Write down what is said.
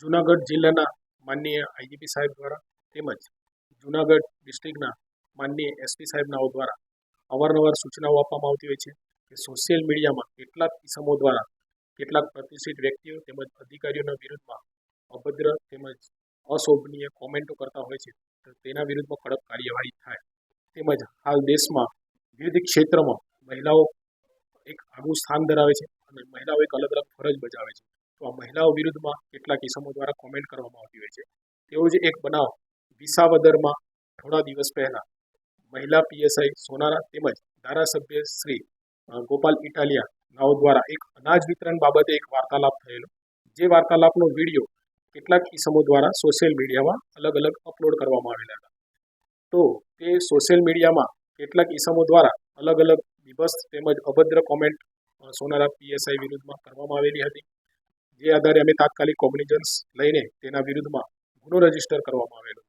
જૂનાગઢ જિલ્લાના માનનીય આઈજીપી સાહેબ દ્વારા તેમજ જૂનાગઢ ડિસ્ટ્રિક્ટના માનનીય એસપી સાહેબનાઓ દ્વારા અવારનવાર સૂચનાઓ આપવામાં આવતી હોય છે કે સોશિયલ મીડિયામાં કેટલાક કિસ્સાઓ દ્વારા કેટલાક પ્રતિષ્ઠિત વ્યક્તિઓ તેમજ અધિકારીઓના વિરુદ્ધમાં અભદ્ર તેમજ અશોભનીય કોમેન્ટો કરતા હોય છે, તો તેના વિરુદ્ધમાં કડક કાર્યવાહી થાય. તેમજ હાલ દેશમાં વિવિધ ક્ષેત્રમાં મહિલાઓ એક આગવું સ્થાન ધરાવે છે અને મહિલાઓ એક અલગ અલગ ફરજ બજાવે છે. તો આ મહિલાઓ વિરુદ્ધમાં કેટલાક કિસ્સાઓ દ્વારા કોમેન્ટ કરવામાં આવતી હોય છે. તેવો જ એક બનાવ વિસાવદરમાં થોડા દિવસ પહેલા મહિલા પીએસઆઈ સોનારા તેમજ ધારાસભ્ય શ્રી ગોપાલ ઇટાલિયા નાઓ દ્વારા એક અનાજ વિતરણ બાબતે એક વાર્તાલાપ થયેલો, જે વાર્તાલાપનો વિડીયો કેટલાક કિસ્સાઓ દ્વારા સોશિયલ મીડિયામાં અલગ અલગ અપલોડ કરવામાં આવેલા હતા. તો તે સોશિયલ મીડિયામાં કેટલાક ઇસમો દ્વારા અલગ અલગ વિભસ્ત તેમજ અભદ્ર કોમેન્ટ સોનારા પીએસઆઈ વિરુદ્ધમાં કરવામાં આવેલી હતી. જે આધારે અમે તાત્કાલિક કોગ્નિઝન્સ લઈને તેના વિરુદ્ધમાં ગુનો રજીસ્ટર કરવામાં આવેલો.